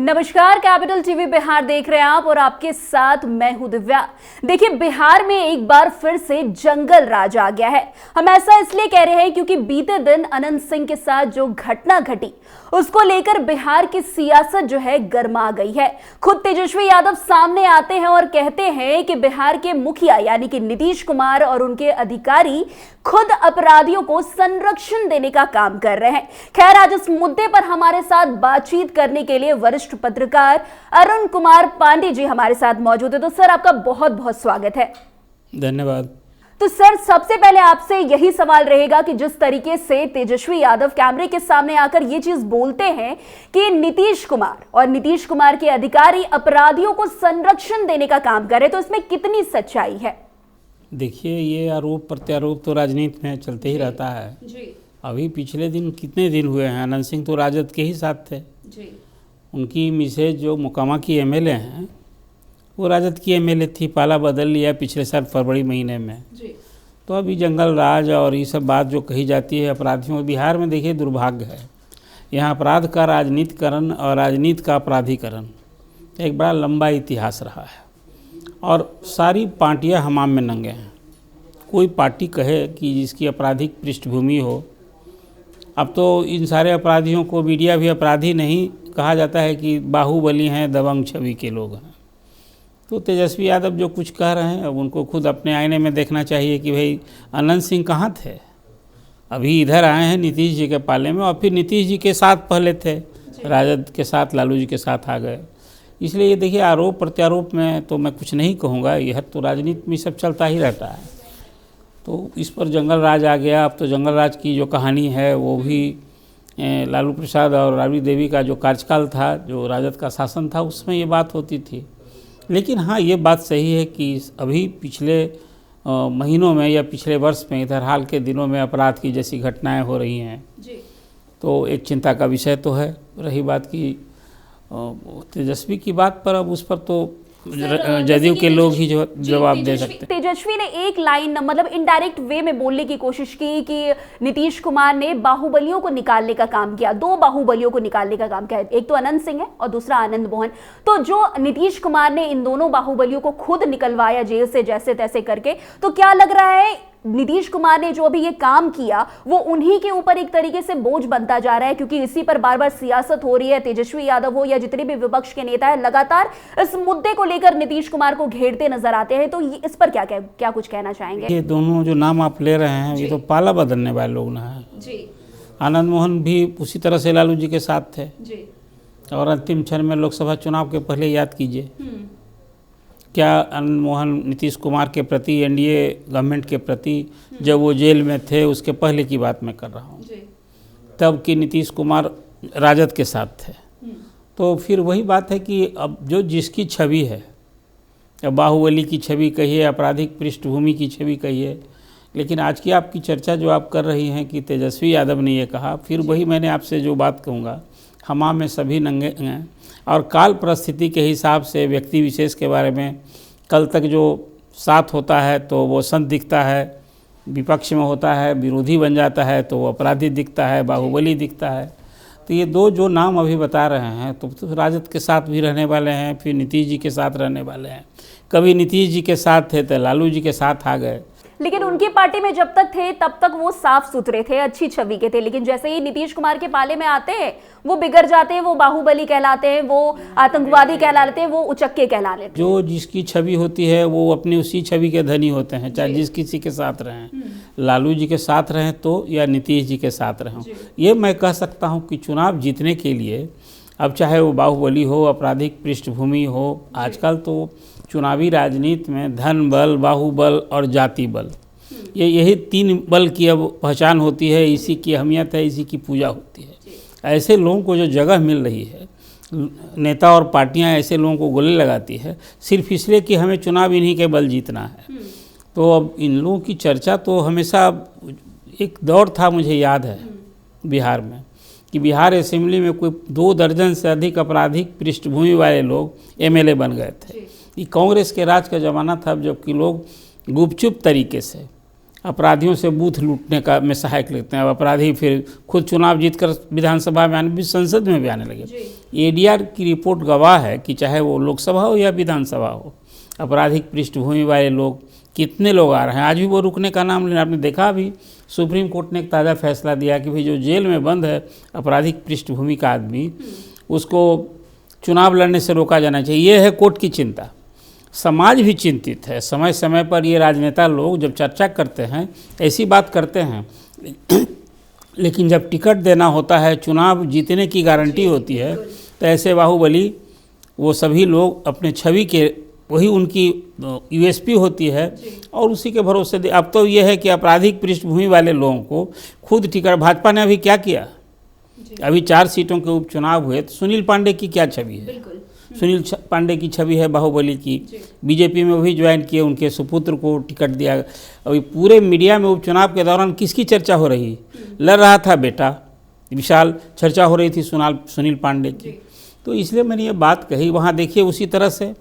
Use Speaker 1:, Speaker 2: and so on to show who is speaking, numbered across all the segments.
Speaker 1: नमस्कार, capital TV Bihar देख रहे हैं आप और आपके साथ मैं हूं दिव्या। देखिए, बिहार में एक बार फिर से जंगल राज आ गया है। हम ऐसा इसलिए कह रहे हैं क्योंकि बीते दिन अनंत सिंह के साथ जो घटना घटी उसको लेकर बिहार की सियासत जो है गर्मा गई है। खुद तेजस्वी यादव सामने आते हैं और कहते हैं कि बिहार के मुखिया यानी कि नीतीश कुमार और उनके अधिकारी खुद अपराधियों को संरक्षण देने का काम कर रहे हैं। खैर, आज इस मुद्दे पर हमारे साथ बातचीत करने के लिए वरिष्ठ पत्रकार अरुण कुमार पांडे जी हमारे साथ मौजूद है। तो सर, आपका बहुत बहुत स्वागत है।
Speaker 2: धन्यवाद।
Speaker 1: तो सर, सबसे पहले आपसे यही सवाल रहेगा कि जिस तरीके से तेजस्वी यादव कैमरे के सामने आकर ये चीज बोलते हैं कि नीतीश कुमार और नीतीश कुमार के अधिकारी अपराधियों को संरक्षण देने का काम कर रहे, तो इसमें कितनी सच्चाई है?
Speaker 2: देखिए, ये आरोप प्रत्यारोप तो राजनीति में चलते ही रहता है
Speaker 1: जी।
Speaker 2: अभी पिछले दिन कितने दिन हुए हैं, अनंत सिंह तो राजद के ही साथ थे
Speaker 1: जी।
Speaker 2: उनकी मिसेज जो मोकामा की एमएलए हैं वो राजद की एमएलए थी। पाला बदल लिया पिछले साल फरवरी महीने में
Speaker 1: जी।
Speaker 2: तो अभी जंगल राज और ये सब बात जो कही जाती है अपराधियों, बिहार में देखिए दुर्भाग्य है, यहाँ अपराध का राजनीतिकरण और राजनीति का अपराधीकरण एक बड़ा लंबा इतिहास रहा है और सारी पार्टियां हमाम में नंगे हैं। कोई पार्टी कहे कि जिसकी आपराधिक पृष्ठभूमि हो, अब तो इन सारे अपराधियों को मीडिया भी अपराधी नहीं कहा जाता है कि बाहुबली हैं, दबंग छवि के लोग हैं। तो तेजस्वी यादव जो कुछ कह रहे हैं अब उनको खुद अपने आईने में देखना चाहिए कि भाई अनंत सिंह कहाँ थे। अभी इधर आए हैं नीतीश जी के पाले में और फिर नीतीश जी के साथ पहले थे, राजद के साथ लालू जी के साथ आ गए। इसलिए ये देखिए, आरोप प्रत्यारोप में तो मैं कुछ नहीं कहूँगा, यह तो राजनीति में सब चलता ही रहता है। तो इस पर जंगल राज आ गया। अब तो जंगल राज की जो कहानी है वो भी लालू प्रसाद और राबड़ी देवी का जो कार्यकाल था, जो राजद का शासन था, उसमें ये बात होती थी। लेकिन हाँ, ये बात सही है कि अभी पिछले महीनों में या पिछले वर्ष में इधर हाल के दिनों में अपराध की जैसी घटनाएं हो रही हैं
Speaker 1: जी।
Speaker 2: तो एक चिंता का विषय तो है। रही बात की तेजस्वी की बात पर, अब उस पर तो जदयू के लोग ही जवाब दे सकते हैं।
Speaker 1: तेजस्वी ने एक लाइन मतलब इनडायरेक्ट वे में बोलने की कोशिश की कि नीतीश कुमार ने बाहुबलियों को निकालने का काम किया, दो बाहुबलियों को निकालने का काम किया, एक तो अनंत सिंह है और दूसरा आनंद मोहन। तो जो नीतीश कुमार ने इन दोनों बाहुबलियों को खुद निकलवाया जेल से जैसे तैसे करके, तो क्या लग रहा है नीतीश कुमार ने जो अभी ये काम किया वो उन्हीं के ऊपर एक तरीके से बोझ बनता जा रहा है, क्योंकि इसी पर बार बार सियासत हो रही है। तेजस्वी यादव हो या जितने भी विपक्ष के नेता है लगातार इस मुद्दे को लेकर नीतीश कुमार को घेरते नजर आते हैं। तो इस पर क्या कुछ कहना चाहेंगे?
Speaker 2: ये दोनों जो नाम आप ले रहे हैं ये तो पाला बदलने वाले लोग ना हैं
Speaker 1: जी। आनंद
Speaker 2: मोहन भी उसी तरह से लालू जी के साथ थे
Speaker 1: जी।
Speaker 2: और अंतिम क्षण में लोकसभा चुनाव के पहले याद कीजिए क्या अनंत मोहन नीतीश कुमार के प्रति, एनडीए गवर्नमेंट के प्रति जब वो जेल में थे उसके पहले की बात मैं कर रहा हूँ, तब कि नीतीश कुमार राजद के साथ थे। तो फिर वही बात है कि अब जो जिसकी छवि है, बाहुबली की छवि कहिए, आपराधिक पृष्ठभूमि की छवि कहिए, लेकिन आज की आपकी चर्चा जो आप कर रही हैं कि तेजस्वी यादव ने ये कहा, फिर वही मैंने आपसे जो बात कहूँगा, हमाम में सभी नंगे हैं और काल परिस्थिति के हिसाब से व्यक्ति विशेष के बारे में कल तक जो साथ होता है तो वो संत दिखता है, विपक्ष में होता है विरोधी बन जाता है तो वो अपराधी दिखता है, बाहुबली दिखता है। तो ये दो जो नाम अभी बता रहे हैं तो राजद के साथ भी रहने वाले हैं, फिर नीतीश जी के साथ रहने वाले हैं। कभी नीतीश जी के साथ थे तो लालू जी के साथ आ गए,
Speaker 1: लेकिन उनकी पार्टी में जब तक थे तब तक वो साफ सुथरे थे, अच्छी छवि के थे। लेकिन जैसे ही नीतीश कुमार के पाले में आते हैं वो बिगड़ जाते हैं, वो बाहुबली कहलाते हैं, वो आतंकवादी कहलाते हैं, वो उचक्के कहलाते हैं।
Speaker 2: जो जिसकी छवि होती है वो अपनी उसी छवि के धनी होते हैं, चाहे जिस किसी के साथ रहें, लालू जी के साथ रहें तो या नीतीश जी के साथ रहें। ये मैं कह सकता हूँ कि चुनाव जीतने के लिए अब चाहे वो बाहुबली हो, आपराधिक पृष्ठभूमि हो, आजकल तो चुनावी राजनीति में धन बल, बाहुबल और जाति बल, यही तीन बल की अब पहचान होती है, इसी की अहमियत है, इसी की पूजा होती है। ऐसे लोगों को जो जगह मिल रही है, नेता और पार्टियां ऐसे लोगों को गले लगाती है सिर्फ इसलिए कि हमें चुनाव इन्हीं के बल जीतना है। तो अब इन लोगों की चर्चा तो हमेशा, एक दौर था मुझे याद है बिहार में कि बिहार असेंबली में कोई 2 दर्जन से अधिक आपराधिक पृष्ठभूमि वाले लोग एमएलए बन गए थे। ये कांग्रेस के राज का ज़माना था जबकि लोग गुपचुप तरीके से अपराधियों से बूथ लूटने का में सहायक लगते हैं। अब अपराधी फिर खुद चुनाव जीतकर विधानसभा में आने, संसद में भी आने लगे। एडीआर की रिपोर्ट गवाह है कि चाहे वो लोकसभा हो या विधानसभा हो, आपराधिक पृष्ठभूमि वाले लोग कितने लोग आ रहे हैं। आज भी वो रुकने का नाम लेना, आपने देखा अभी सुप्रीम कोर्ट ने एक ताज़ा फैसला दिया कि भाई जो जेल में बंद है आपराधिक पृष्ठभूमि का आदमी, उसको चुनाव लड़ने से रोका जाना चाहिए। ये है कोर्ट की चिंता। समाज भी चिंतित है। समय समय पर ये राजनेता लोग जब चर्चा करते हैं ऐसी बात करते हैं, लेकिन जब टिकट देना होता है, चुनाव जीतने की गारंटी होती है, तो ऐसे बाहुबली वो सभी लोग अपने छवि के, वही उनकी यूएसपी होती है और उसी के भरोसे दे। अब तो ये है कि आपराधिक पृष्ठभूमि वाले लोगों को खुद टिकट, भाजपा ने अभी क्या किया, अभी 4 सीटों के उपचुनाव हुए तो सुनील पांडे की क्या छवि है? सुनील पांडे की छवि है बाहुबली की। बीजेपी में वही ज्वाइन किए, उनके सुपुत्र को टिकट दिया। अभी पूरे मीडिया में उपचुनाव के दौरान किसकी चर्चा हो रही? लड़ रहा था बेटा विशाल, चर्चा हो रही थी सुनील पांडे की। तो इसलिए मैंने ये बात कही। वहाँ देखिए उसी तरह से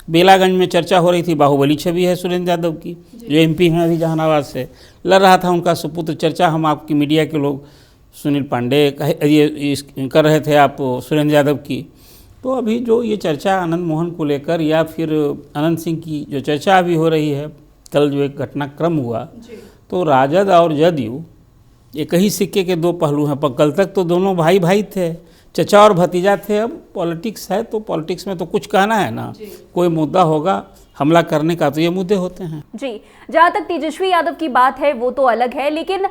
Speaker 2: बेलागंज में चर्चा हो रही थी, बाहुबली छवि है सुरेंद्र यादव की, जो एमपी हैं अभी जहानाबाद से, लड़ रहा था उनका सुपुत्र। चर्चा हम आपकी मीडिया के लोग सुनील पांडे ये कर रहे थे, आप सुरेंद्र यादव की। तो अभी जो ये चर्चा आनंद मोहन को लेकर या फिर अनंत सिंह की जो चर्चा अभी हो रही है, कल जो एक घटनाक्रम हुआ, तो राजद और जदयू एक ही सिक्के के 2 पहलू हैं। पर कल तक तो दोनों भाई भाई थे, चचा और भतीजा थे। अब पॉलिटिक्स है तो पॉलिटिक्स में तो कुछ कहना है ना, कोई मुद्दा होगा हमला करने का, तो ये मुद्दे होते हैं।
Speaker 1: जी, जहाँ तक तेजस्वी यादव की बात है वो तो अलग है, लेकिन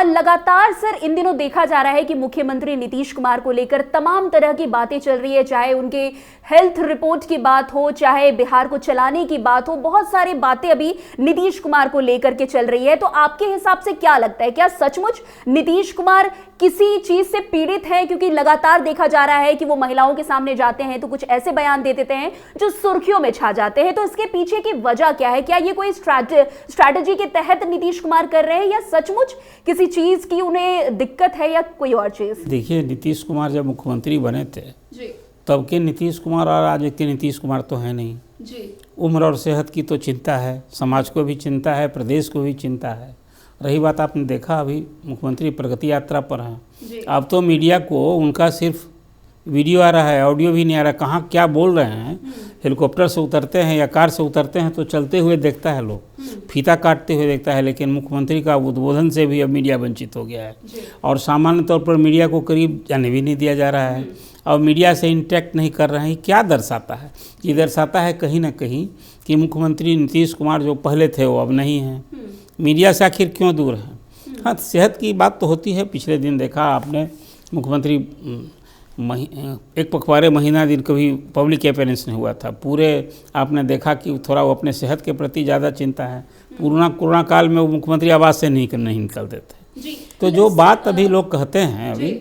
Speaker 1: लगातार सर इन दिनों देखा जा रहा है कि मुख्यमंत्री नीतीश कुमार को लेकर तमाम तरह की बातें चल रही है, चाहे उनके हेल्थ रिपोर्ट की बात हो, चाहे बिहार को चलाने की बात हो। बहुत सारी बातें अभी नीतीश कुमार को लेकर के चल रही है। तो आपके हिसाब से क्या लगता है, क्या सचमुच नीतीश कुमार किसी चीज से पीड़ित है? क्योंकि लगातार देखा जा रहा है कि वो महिलाओं के सामने जाते हैं तो कुछ ऐसे बयान दे देते हैं जो सुर्खियों में छा जाते हैं। तो इसके पीछे की वजह क्या है? क्या ये कोई स्ट्रैटेजी के तहत नीतीश कुमार कर रहे हैं या सचमुच किसी चीज की उन्हें दिक्कत है या कोई और चीज?
Speaker 2: देखिए, नीतीश कुमार जब मुख्यमंत्री बने थे तब के नीतीश कुमार और आज के नीतीश कुमार तो है नहीं जी। उम्र और सेहत की तो चिंता है, समाज को भी चिंता है, प्रदेश को भी चिंता है। रही बात, आपने देखा अभी मुख्यमंत्री प्रगति यात्रा पर हैं। अब तो मीडिया को उनका सिर्फ वीडियो आ रहा है, ऑडियो भी नहीं आ रहा, कहाँ क्या बोल रहे हैं। हेलीकॉप्टर से उतरते हैं या कार से उतरते हैं तो चलते हुए देखता है लोग, फीता काटते हुए देखता है, लेकिन मुख्यमंत्री का उद्बोधन से भी अब मीडिया वंचित हो गया है और सामान्य तौर पर मीडिया को करीब जाने भी नहीं दिया जा रहा है और मीडिया से इंटरेक्ट नहीं कर रहे हैं। क्या दर्शाता है? ये दर्शाता है कहीं ना कहीं कि मुख्यमंत्री नीतीश कुमार जो पहले थे वो अब नहीं हैं। मीडिया से आखिर क्यों दूर हैं? हाँ, सेहत की बात तो होती है। पिछले दिन देखा आपने मुख्यमंत्री एक पखवाड़े महीना दिन कभी पब्लिक अपीयरेंस नहीं हुआ था। पूरे आपने देखा कि थोड़ा वो अपने सेहत के प्रति ज़्यादा चिंता है। कोरोना काल में वो मुख्यमंत्री आवास से नहीं निकलते थे। तो जो बात अभी लोग कहते हैं अभी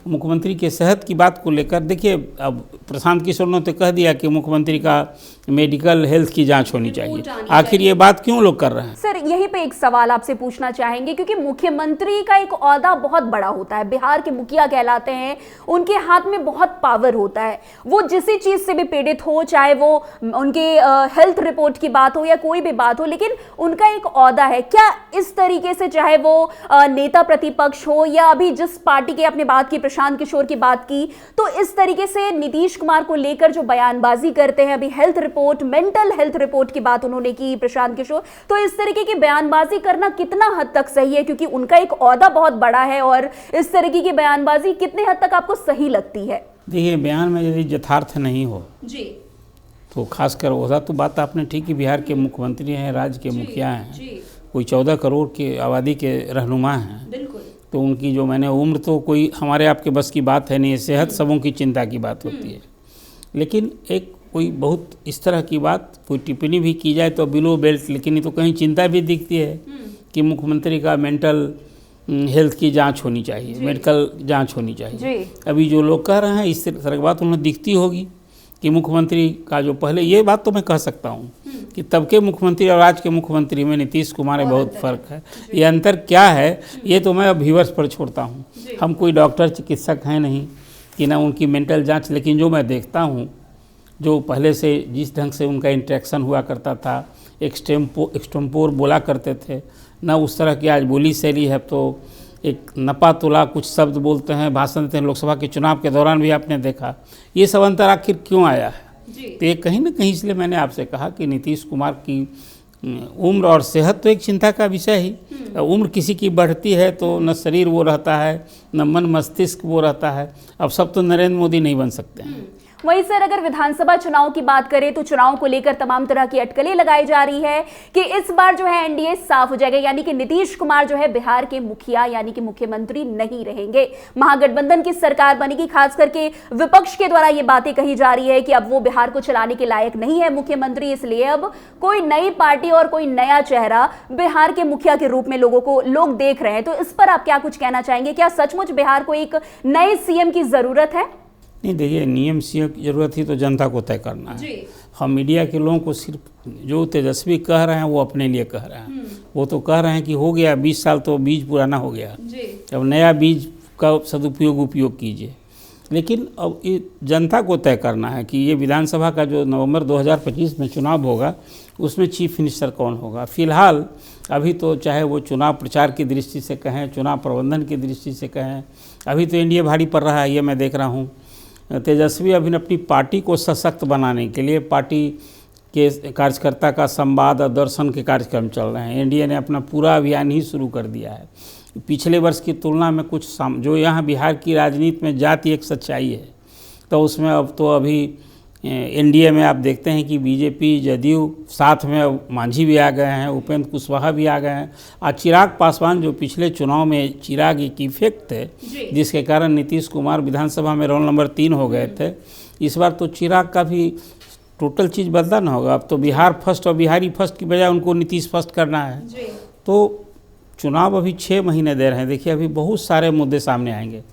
Speaker 2: मुख्यमंत्री के सेहत की बात को लेकर, देखिए अब प्रशांत किशोर ने तो कह दिया कि मुख्यमंत्री का मेडिकल हेल्थ की जांच होनी चाहिए। आखिर ये बात क्यों लोग कर रहे हैं?
Speaker 1: सर यहीं पे एक सवाल आपसे पूछना चाहेंगे, क्योंकि मुख्यमंत्री का एक ओहदा बहुत बड़ा होता है, बिहार के मुखिया कहलाते हैं, उनके हाथ में बहुत पावर होता है। वो जिस चीज से भी पीड़ित हो, चाहे वो उनके हेल्थ रिपोर्ट की बात हो या कोई भी बात हो, लेकिन उनका एक ओहदा है। क्या इस तरीके से, चाहे वो नेता प्रतिपक्ष हो या अभी जिस पार्टी के अपने बात की, प्रशांत किशोर की बात की, तो इस तरीके से नीतीश कुमार को लेकर जो बयानबाजी करते हैं, अभी health report, mental health report की बात उन्होंने की प्रशांत किशोर, तो इस तरीके की बयानबाजी करना कितना हद तक सही है? क्योंकि उनका एक ओहदा बहुत बड़ा है और इस तरीके की बयानबाजी कितने हद तक आपको सही लगती है?
Speaker 2: देखिए, बयान में यदि यथार्थ नहीं हो जी तो खासकर ओहदा, तो बात आपने ठीक ही, बिहार के मुख्यमंत्री हैं, राज्य के मुखिया हैं, कोई 14 करोड़ की आबादी के रहनुमा हैं, तो उनकी जो मैंने उम्र तो कोई हमारे आपके बस की बात है नहीं। सेहत सबों की चिंता की बात होती है, लेकिन एक कोई बहुत इस तरह की बात कोई टिप्पणी भी की जाए तो बिलो बेल्ट, लेकिन ये तो कहीं चिंता भी दिखती है कि मुख्यमंत्री का मेंटल हेल्थ की जांच होनी चाहिए, मेडिकल जांच होनी चाहिए। अभी जो लोग कह रहे हैं इस तरह की बात उन्हें दिखती होगी कि मुख्यमंत्री का जो पहले, ये बात तो मैं कह सकता हूँ कि तब के मुख्यमंत्री और आज के मुख्यमंत्री में नीतीश कुमार में बहुत फ़र्क है। ये अंतर क्या है ये तो मैं व्यूअर्स पर छोड़ता हूँ। हम कोई डॉक्टर चिकित्सक हैं नहीं कि ना उनकी मेंटल जांच, लेकिन जो मैं देखता हूँ जो पहले से जिस ढंग से उनका इंटरेक्शन हुआ करता था, एक्सटेम्पोर बोला करते थे, न उस तरह की आज बोली शैली है। तो एक नपा तुला कुछ शब्द बोलते हैं, भाषण देते हैं। लोकसभा के चुनाव के दौरान भी आपने देखा ये सब अंतर आखिर क्यों आया है? तो ये कहीं ना कहीं इसलिए मैंने आपसे कहा कि नीतीश कुमार की उम्र और सेहत तो एक चिंता का विषय ही। उम्र किसी की बढ़ती है तो न शरीर वो रहता है, न मन मस्तिष्क वो रहता है। अब सब तो नरेंद्र मोदी नहीं बन सकते हैं।
Speaker 1: वहीं सर, अगर विधानसभा चुनाव की बात करें तो चुनाव को लेकर तमाम तरह की अटकलें लगाई जा रही है कि इस बार जो है एनडीए साफ हो जाएगा, यानी कि नीतीश कुमार जो है बिहार के मुखिया यानी कि मुख्यमंत्री नहीं रहेंगे, महागठबंधन की सरकार बनेगी। खास करके विपक्ष के द्वारा ये बातें कही जा रही है कि अब वो बिहार को चलाने के लायक नहीं है मुख्यमंत्री, इसलिए अब कोई नई पार्टी और कोई नया चेहरा बिहार के मुखिया के रूप में लोग देख रहे हैं। तो इस पर आप क्या कुछ कहना चाहेंगे? क्या सचमुच बिहार को एक नए सीएम की जरूरत है?
Speaker 2: नहीं, देखिए, नियम सीएम की जरूरत ही तो जनता को तय करना है। हम मीडिया के लोगों को सिर्फ जो तेजस्वी कह रहे हैं वो अपने लिए कह रहे हैं। वो तो कह रहे हैं कि हो गया 20 साल तो बीज पुराना हो गया, अब नया बीज का उपयोग कीजिए। लेकिन अब ये जनता को तय करना है कि ये विधानसभा का जो नवंबर 2025 में चुनाव होगा उसमें चीफ मिनिस्टर कौन होगा। फिलहाल अभी तो चाहे वो चुनाव प्रचार की दृष्टि से कहें, चुनाव प्रबंधन की दृष्टि से कहें, अभी तो एनडीए भारी पड़ रहा है। ये मैं देख रहा हूँ तेजस्वी अभी अपनी पार्टी को सशक्त बनाने के लिए पार्टी के कार्यकर्ता का संवाद और दर्शन के कार्यक्रम चल रहे हैं। एनडीए ने अपना पूरा अभियान ही शुरू कर दिया है। पिछले वर्ष की तुलना में कुछ जो यहाँ बिहार की राजनीति में जाति एक सच्चाई है, तो उसमें अब तो अभी एनडीए में आप देखते हैं कि बीजेपी, जदयू, साथ में अब मांझी भी आ गए हैं, उपेंद्र कुशवाहा भी आ गए हैं, और चिराग पासवान जो पिछले चुनाव में चिराग एक इफेक्ट थे जिसके कारण नीतीश कुमार विधानसभा में रोल नंबर 3 हो गए थे। इस बार तो चिराग का भी टोटल चीज़ बदला ना होगा। अब तो बिहार फर्स्ट और बिहारी फर्स्ट की बजाय उनको नीतीश फर्स्ट करना है। तो चुनाव अभी 6 महीने दे रहे हैं। देखिए, अभी बहुत सारे मुद्दे सामने आएंगे,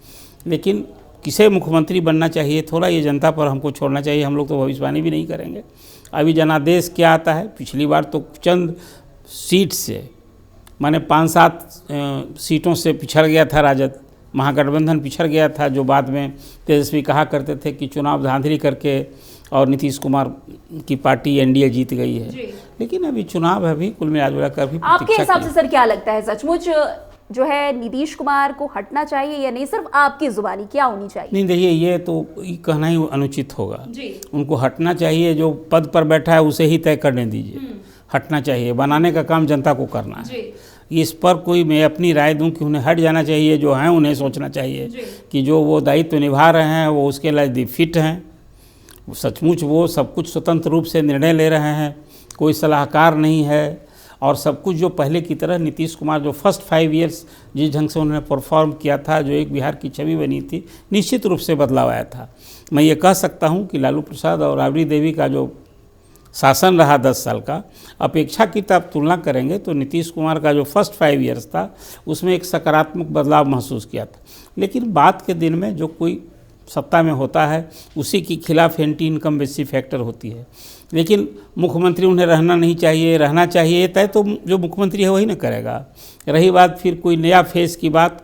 Speaker 2: लेकिन किसे मुख्यमंत्री बनना चाहिए थोड़ा ये जनता पर हमको छोड़ना चाहिए। हम लोग तो भविष्यवाणी भी नहीं करेंगे। अभी जनादेश क्या आता है, पिछली बार तो चंद सीट से माने 5-7 सीटों से पिछड़ गया था राजद, महागठबंधन पिछड़ गया था, जो बाद में तेजस्वी कहा करते थे कि चुनाव धांधली करके और नीतीश कुमार की पार्टी एनडीए जीत गई है। लेकिन अभी चुनाव है, अभी कुल मिला कर भी
Speaker 1: आपके हिसाब से सर क्या लगता है, सचमुच जो है नीतीश कुमार को हटना चाहिए या नहीं? सिर्फ आपकी जुबानी क्या होनी चाहिए?
Speaker 2: नहीं, देखिए, ये तो कहना ही अनुचित होगा। उनको हटना चाहिए, जो पद पर बैठा है उसे ही तय करने दीजिए। हटना चाहिए, बनाने का काम जनता को करना है। इस पर कोई मैं अपनी राय दूं कि उन्हें हट जाना चाहिए, जो हैं उन्हें सोचना चाहिए कि जो वो दायित्व निभा रहे हैं वो उसके लिए फिट हैं, सचमुच वो सब कुछ स्वतंत्र रूप से निर्णय ले रहे हैं, कोई सलाहकार नहीं है, और सब कुछ जो पहले की तरह नीतीश कुमार जो फर्स्ट 5 ईयर्स जिस ढंग से उन्होंने परफॉर्म किया था, जो एक बिहार की छवि बनी थी, निश्चित रूप से बदलाव आया था। मैं ये कह सकता हूँ कि लालू प्रसाद और राबड़ी देवी का जो शासन रहा 10 साल का, अपेक्षाकृत आप तुलना करेंगे तो नीतीश कुमार का जो फर्स्ट 5 ईयर्स था उसमें एक सकारात्मक बदलाव महसूस किया था। लेकिन बाद के दिन में जो कोई सत्ता में होता है उसी के खिलाफ एंटी इनकम्बेंसी फैक्टर होती है। लेकिन मुख्यमंत्री उन्हें रहना चाहिए तय तो जो मुख्यमंत्री है वही ना करेगा। रही बात फिर कोई नया फेस की बात,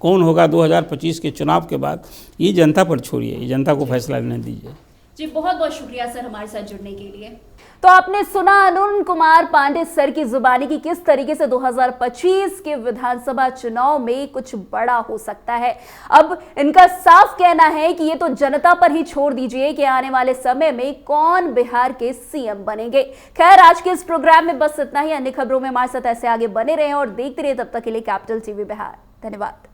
Speaker 2: कौन होगा 2025 के चुनाव के बाद, ये जनता पर छोड़िए, ये जनता को फैसला लेने दीजिए।
Speaker 1: जी, बहुत बहुत शुक्रिया सर हमारे साथ जुड़ने के लिए। तो आपने सुना अरुण कुमार पांडे सर की जुबानी की किस तरीके से 2025 के विधानसभा चुनाव में कुछ बड़ा हो सकता है। अब इनका साफ कहना है कि ये तो जनता पर ही छोड़ दीजिए कि आने वाले समय में कौन बिहार के सीएम बनेंगे। खैर, आज के इस प्रोग्राम में बस इतना ही। अन्य खबरों में हमारे साथ ऐसे आगे बने रहें और देखते रहिए। तब तक के लिए कैपिटल टीवी बिहार। धन्यवाद।